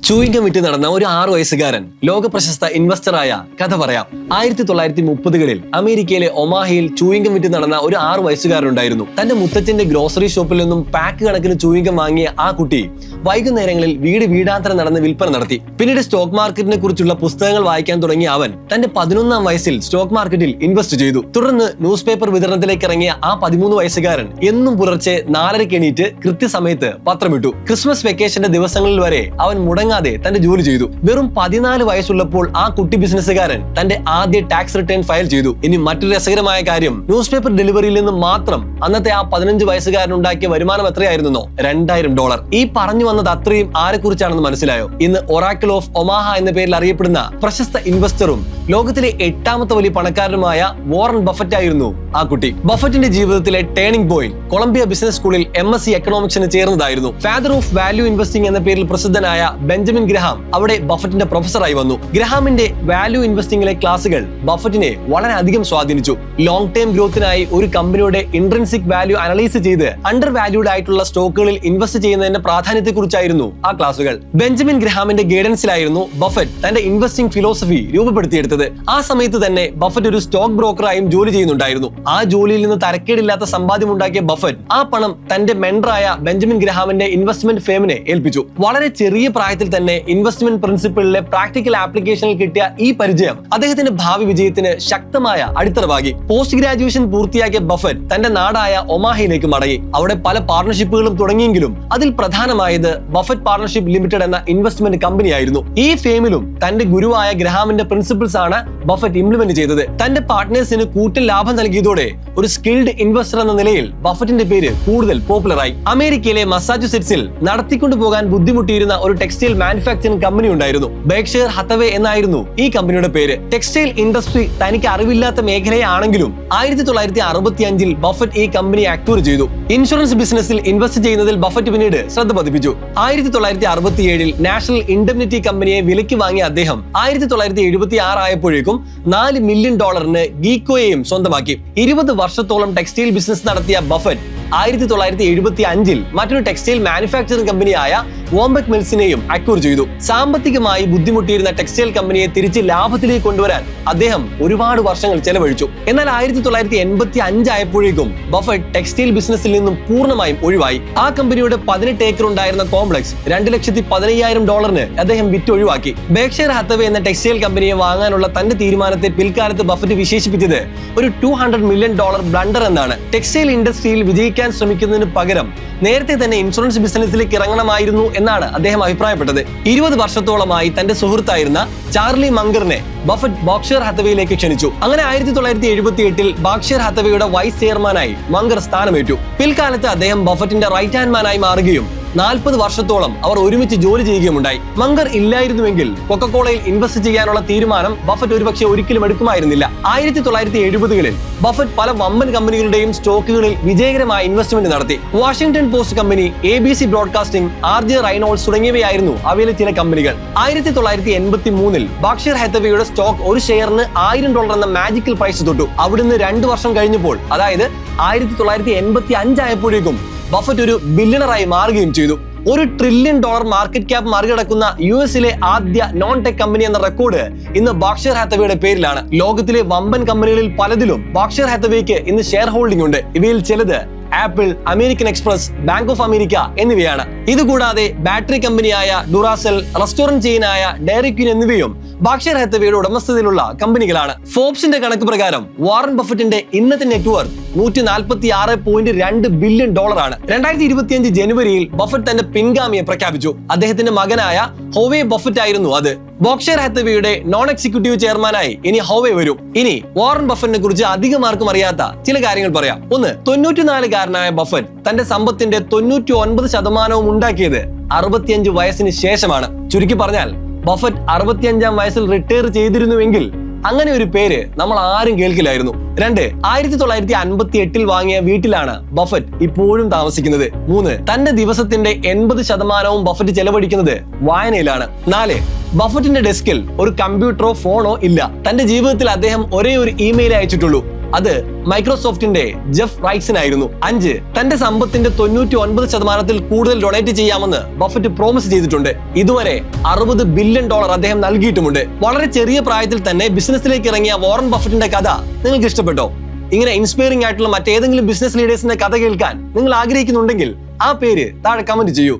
Chewing gum വിറ്റ് നടന്ന ഒരു 6 വയസ്സുകാരൻ ലോക പ്രശസ്ത ഇൻവെസ്റ്ററായ കഥ പറയാം. 1930കളിൽ അമേരിക്കയിലെ ഒമാഹയിൽ ചൂയിങ്കം വിറ്റ് നടന്ന ഒരു 6 വയസ്സുകാരനുണ്ടായിരുന്നു. തന്റെ മുത്തച്ഛന്റെ ഗ്രോസറി ഷോപ്പിൽ നിന്നും പാക്ക് കണക്കിന് ചൂയിങ്കം വാങ്ങിയ ആ കുട്ടി വൈകുന്നേരങ്ങളിൽ വീടാന്തരം നടന്ന് വിൽപ്പന നടത്തി. പിന്നീട് സ്റ്റോക്ക് മാർക്കറ്റിനെ കുറിച്ചുള്ള പുസ്തകങ്ങൾ വായിക്കാൻ തുടങ്ങിയ അവൻ തന്റെ 11ാം വയസ്സിൽ സ്റ്റോക്ക് മാർക്കറ്റിൽ ഇൻവെസ്റ്റ് ചെയ്തു. തുടർന്ന് ന്യൂസ് പേപ്പർ വിതരണത്തിലേക്ക് ഇറങ്ങിയ ആ 13 വയസ്സുകാരൻ എന്നും പുലർച്ചെ 4:30 എണീറ്റ് കൃത്യസമയത്ത് പത്രമിട്ടു. ക്രിസ്മസ് വെക്കേഷന്റെ ദിവസങ്ങളിൽ വരെ അവൻ മുടങ്ങാതെ തന്റെ ജോലി ചെയ്തു. വെറും 14 വയസ്സുള്ളപ്പോൾ ആ കുട്ടി ബിസിനസ്സുകാരൻ തന്റെ ആദ്യ ടാക്സ് റിട്ടേൺ ഫയൽ ചെയ്തു. ഇനി മറ്റൊരു രസകരമായ കാര്യം, ന്യൂസ് പേപ്പർ ഡെലിവറിയിൽ നിന്ന് മാത്രം അന്നത്തെ ആ 15 വയസ്സുകാരൻ ഉണ്ടാക്കിയ വരുമാനം എത്രയായിരുന്നോ? $2000. ഈ പറഞ്ഞു വന്നത് അത്രയും ആരെക്കുറിച്ചാണെന്ന് മനസ്സിലായോ? ഇന്ന് ഒറാക്കിൾ ഓഫ് ഒമാഹ എന്ന പേരിൽ അറിയപ്പെടുന്ന പ്രശസ്ത ഇൻവെസ്റ്ററും ലോകത്തിലെ 8ാമത്തെ വലിയ പണക്കാരനുമായ വാറൻ ബഫറ്റ് ആയിരുന്നു ആ കുട്ടി. ബഫറ്റിന്റെ ജീവിതത്തിലെ ടേണിംഗ് പോയിന്റ് കൊളംബിയ ബിസിനസ് സ്കൂളിൽ MSc എക്കണോമിക്സിന് ചേർന്നതായിരുന്നു. ഫാദർ ഓഫ് വാല്യൂ ഇൻവെസ്റ്റിംഗ് എന്ന പേരിൽ പ്രസിദ്ധനായ ബെഞ്ചമിൻ ഗ്രഹാം അവിടെ ബഫറ്റിന്റെ പ്രൊഫസറായി വന്നു. ഗ്രഹാമിന്റെ വാല്യൂ ഇൻവെസ്റ്റിംഗിലെ ക്ലാസുകൾ ബഫറ്റിനെ വളരെയധികം സ്വാധീനിച്ചു. ലോങ് ടേം ഗ്രോത്തിനായി ഒരു കമ്പനിയുടെ ഇൻട്രിൻസിക് വാല്യൂ അനലൈസ് ചെയ്ത് അണ്ടർ വാല്യൂഡ് ആയിട്ടുള്ള സ്റ്റോക്കുകളിൽ ഇൻവെസ്റ്റ് ചെയ്യുന്നതിന്റെ പ്രാധാന്യത്തെക്കുറിച്ചായിരുന്നു ആ ക്ലാസുകൾ. ബെഞ്ചമിൻ ഗ്രഹാമിന്റെ ഗൈഡൻസിലായിരുന്നു ബഫറ്റ് തന്റെ ഇൻവെസ്റ്റിംഗ് ഫിലോസഫി രൂപപ്പെടുത്തിയെടുത്തത്. ആ സമയത്ത് തന്നെ ബഫറ്റ് ഒരു സ്റ്റോക്ക് ബ്രോക്കറായും ജോലി ചെയ്യുന്നുണ്ടായിരുന്നു. ആ ജോലിയിൽ നിന്ന് തരക്കേടില്ലാത്ത സമ്പാദ്യം ഉണ്ടാക്കിയ ബഫറ്റ് ആ പണം തന്റെ മെന്ററായ ബെഞ്ചമിൻ ഗ്രഹാമിന്റെ ഇൻവെസ്റ്റ്മെന്റ് ഫേമിനെ ഏൽപ്പിച്ചു. വളരെ ചെറിയ പ്രായത്തിൽ തന്നെ ഇൻവെസ്റ്റ്മെന്റ് പ്രിൻസിപ്പിളിലെ പ്രാക്ടിക്കൽ ആപ്ലിക്കേഷനിൽ കിട്ടിയ ഈ പരിചയം അദ്ദേഹത്തിന്റെ ഭാവി വിജയത്തിന് ശക്തമായ അടിത്തറവാകി. പോസ്റ്റ് ഗ്രാജുവേഷൻ പൂർത്തിയാക്കിയ ബഫറ്റ് തന്റെ നാടായ ഒമാഹയിലേക്ക് മടങ്ങി. അവിടെ പല പാർട്ണർഷിപ്പുകളും തുടങ്ങിയെങ്കിലും അതിൽ പ്രധാനമായത് ബഫറ്റ് പാർട്ണർഷിപ്പ് ലിമിറ്റഡ് എന്ന ഇൻവെസ്റ്റ്മെന്റ് കമ്പനിയായിരുന്നു. ഈ ഫേമിലും തന്റെ ഗുരുവായ ഗ്രഹാമിന്റെ പ്രിൻസിപ്പിൾസ് ആണ് ബഫറ്റ് ഇംപ്ലിമെന്റ് ചെയ്തത്. തന്റെ പാർട്ട്നേഴ്സിന് കൂറ്റൻ ലാഭം നൽകിയതോടെ ഒരു സ്കിൽഡ് ഇൻവെസ്റ്റർ എന്ന നിലയിൽ ബഫറ്റിന്റെ പേര് കൂടുതൽ പോപ്പുലറായി. അമേരിക്കയിലെ മസാച്യുസെറ്റ്സിൽ നടത്തിക്കൊണ്ടു പോകാൻ ബുദ്ധിമുട്ടിയിരുന്ന ഒരു ടെക്സ്റ്റൈൽ മാനുഫാക്ചറിംഗ് കമ്പനി ഉണ്ടായിരുന്നു. ബെർക്ക്ഷയർ ഹത്തവേ എന്നായിരുന്നു ഈ കമ്പനിയുടെ പേര്. ടെക്സ്റ്റൈൽ ഇൻഡസ്ട്രി തനിക്ക് അറിവില്ലാത്ത മേഖലയാണെങ്കിലും 1965ൽ ബഫറ്റ് ഈ കമ്പനി അക്വയർ ചെയ്തു. ഇൻഷുറൻസ് ബിസിനസ്സിൽ ഇൻവെസ്റ്റ് ചെയ്യുന്നതിൽ ബഫറ്റ് പിന്നീട് ശ്രദ്ധ പതിപ്പിച്ചു. 1967ൽ നാഷണൽ ഇൻഡെംനിറ്റി കമ്പനിയെ വിലയ്ക്ക് വാങ്ങിയ അദ്ദേഹം 1976 ആയപ്പോഴേക്കും $4 മില്യൺ ഗീക്കോയെയും സ്വന്തമാക്കി. 20 വർഷത്തോളം ടെക്സ്റ്റൈൽ ബിസിനസ് നടത്തിയ ബഫറ്റ് 1975ൽ മറ്റൊരു ടെക്സ്റ്റൈൽ മാനുഫാക്ചറിംഗ് കമ്പനിയായ വോംബെക് മിൽസിനെയും അക്വയർ ചെയ്തു. സാമ്പത്തികമായി ബുദ്ധിമുട്ടിയിരുന്ന ടെക്സ്റ്റൈൽ കമ്പനിയെ തിരിച്ച് ലാഭത്തിലേക്ക് കൊണ്ടുവരാൻ അദ്ദേഹം ഒരുപാട് വർഷങ്ങൾ ചെലവഴിച്ചു. എന്നാൽ 1985 ആയപ്പോഴേക്കും ബഫറ്റ് ടെക്സ്റ്റൈൽ ബിസിനസ്സിൽ നിന്നും പൂർണ്ണമായും ഒഴിവായി. ആ കമ്പനിയുടെ 18 ഏക്കർ ഉണ്ടായിരുന്ന കോംപ്ലക്സ് $2,15,000 അദ്ദേഹം വിറ്റൊഴിവാക്കി. ബെർക്ക്ഷയർ ഹത്തവേ എന്ന ടെക്സ്റ്റൈൽ കമ്പനിയെ വാങ്ങാനുള്ള തന്റെ തീരുമാനത്തെ പിൽക്കാലത്ത് ബഫറ്റ് വിശേഷിപ്പിച്ചത് ഒരു $200 മില്യൺ ബ്ലണ്ടർ എന്നാണ്. ടെക്സ്റ്റൈൽ ഇൻഡസ്ട്രിയിൽ വിജയിക്കാൻ ശ്രമിക്കുന്നതിന് പകരം നേരത്തെ തന്നെ ഇൻഷുറൻസ് ബിസിനസ്സിലേക്ക് ഇറങ്ങണമായിരുന്നു എന്നാണ് അദ്ദേഹം അഭിപ്രായപ്പെട്ടത്. 20 വർഷത്തോളമായി തന്റെ സുഹൃത്തായിരുന്ന ചാർലി മങ്കറിനെ ബഫറ്റ് ബെർക്ക്ഷയർ ഹത്തവേയിലേക്ക് ക്ഷണിച്ചു. അങ്ങനെ 1978ൽ ബെർക്ക്ഷയർ ഹത്തവേയുടെ വൈസ് ചെയർമാനായി മങ്കർ സ്ഥാനമേറ്റു. പിൽക്കാലത്ത് അദ്ദേഹം ബഫറ്റിന്റെ റൈറ്റ് ഹാൻഡ് മാനായി മാറുകയും 40 വർഷത്തോളം അവർ ഒരുമിച്ച് ജോലി ചെയ്യുകയുമുണ്ടായി. മങ്കർ ഇല്ലായിരുന്നുവെങ്കിൽ കൊക്കക്കോളയിൽ ഇൻവെസ്റ്റ് ചെയ്യാനുള്ള തീരുമാനം ബഫറ്റ് ഒരുപക്ഷെ ഒരിക്കലും എടുക്കുമായിരുന്നില്ല. 1970കളിൽ ബഫറ്റ് പല വമ്പൻ കമ്പനികളുടെയും സ്റ്റോക്കുകളിൽ വിജയകരമായ ഇൻവെസ്റ്റ്മെന്റ് നടത്തി. Washington post company, ABC broadcasting, RJ റൈനോൾഡ്സ് തുടങ്ങിയവയായിരുന്നു അവയിലെ ചില കമ്പനികൾ. 1983ൽ ബെർക്ക്ഷയർ ഹത്തവേയുടെ സ്റ്റോക്ക് ഒരു ഷെയറിന് $1000 എന്ന മാജിക്കൽ പ്രൈസ് തൊട്ടു. അവിടുന്ന് 2 വർഷം കഴിഞ്ഞപ്പോൾ, അതായത് 1985 ആയപ്പോഴേക്കും ബഫറ്റ് ഒരു ബില്യണറായി മാറുകയും ചെയ്തു. $1 ട്രില്യൺ മാർക്കറ്റ് ക്യാപ് മറികടക്കുന്ന US-ലെ ആദ്യ നോൺ ടെക് കമ്പനി എന്ന റെക്കോർഡ് ഇന്ന് ബെർക്ക്ഷയർ ഹത്തവേയുടെ പേരിലാണ്. ലോകത്തിലെ വമ്പൻ കമ്പനികളിൽ പലതിലും ബെർക്ക്ഷയർ ഹത്തവേക്ക് ഇന്ന് ഷെയർ ഹോൾഡിംഗ് ഉണ്ട്. ഇവയിൽ ചിലത് apple, American express, bank of America എന്നിവയാണ്. ഇതുകൂടാതെ ബാറ്ററി കമ്പനിയായ ഡുറാസെൽ, റെസ്റ്റോറന്റ് ചെയിനായ ഡയറി ക്വീൻ എന്നിവയും ബെർക്ക്ഷയർ ഹത്തവേയുടെ ഉടമസ്ഥതയിലുള്ള കമ്പനികളാണ്. ഫോർബ്സിന്റെ കണക്ക് പ്രകാരം വാറൻ ബഫറ്റിന്റെ ഇന്നത്തെ നെറ്റ്വർത്ത് $146.2 ബില്യൺ ആണ്. 2025 ജനുവരിയിൽ ബഫറ്റ് തന്റെ പിൻഗാമിയെ പ്രഖ്യാപിച്ചു. അദ്ദേഹത്തിന്റെ മകനായ ഹോവേ ബഫറ്റ് ആയിരുന്നു അത്. ബെർക്ക്ഷയർ ഹത്തവേയുടെ നോൺ എക്സിക്യൂട്ടീവ് ചെയർമാനായി ഇനി ഹോവേ വരും. ഇനി വാറൻ ബഫറ്റിനെ കുറിച്ച് അധികം ആർക്കും അറിയാത്ത ചില കാര്യങ്ങൾ പറയാം. 1. 94-കാരനായ ബഫറ്റ് തന്റെ സമ്പത്തിന്റെ 99% ഉണ്ടാക്കിയത് 65 വയസ്സിന് ശേഷമാണ്. ചുരുക്കി പറഞ്ഞാൽ ബഫറ്റ് 65ാം വയസ്സിൽ റിട്ടയർ ചെയ്തിരുന്നുവെങ്കിൽ അങ്ങനെ ഒരു പേര് നമ്മൾ ആരും കേൾക്കില്ലായിരുന്നു. 2. 1958ൽ വാങ്ങിയ വീട്ടിലാണ് ബഫറ്റ് ഇപ്പോഴും താമസിക്കുന്നത്. 3. തന്റെ ദിവസത്തിന്റെ 80% ബഫറ്റ് ചെലവഴിക്കുന്നത് വായനയിലാണ്. 4. ബഫറ്റിന്റെ ഡെസ്കിൽ ഒരു കമ്പ്യൂട്ടറോ ഫോണോ ഇല്ല. തന്റെ ജീവിതത്തിൽ അദ്ദേഹം ഒരേ ഒരു ഇമെയിൽ അയച്ചിട്ടുള്ളൂ. അത് മൈക്രോസോഫ്റ്റിന്റെ ജെഫ് റൈറ്റ്സിനായിരുന്നു. 5 തന്റെ സമ്പത്തിന്റെ 99% കൂടുതൽ ഡൊണേറ്റ് ചെയ്യാമെന്ന് ബഫറ്റ് പ്രോമിസ് ചെയ്തിട്ടുണ്ട്. ഇതുവരെ $60 ബില്യൺ അദ്ദേഹം നൽകിയിട്ടുമുണ്ട്. വളരെ ചെറിയ പ്രായത്തിൽ തന്നെ ബിസിനസ്സിലേക്ക് ഇറങ്ങിയ വാറൻ ബഫറ്റിന്റെ കഥ നിങ്ങൾക്ക് ഇഷ്ടപ്പെട്ടോ? ഇങ്ങനെ ഇൻസ്പയറിംഗ് ആയിട്ടുള്ള മറ്റേതെങ്കിലും ബിസിനസ് ലീഡേഴ്സിന്റെ കഥ കേൾക്കാൻ നിങ്ങൾ ആഗ്രഹിക്കുന്നുണ്ടെങ്കിൽ ആ പേര് താഴെ കമന്റ് ചെയ്യൂ.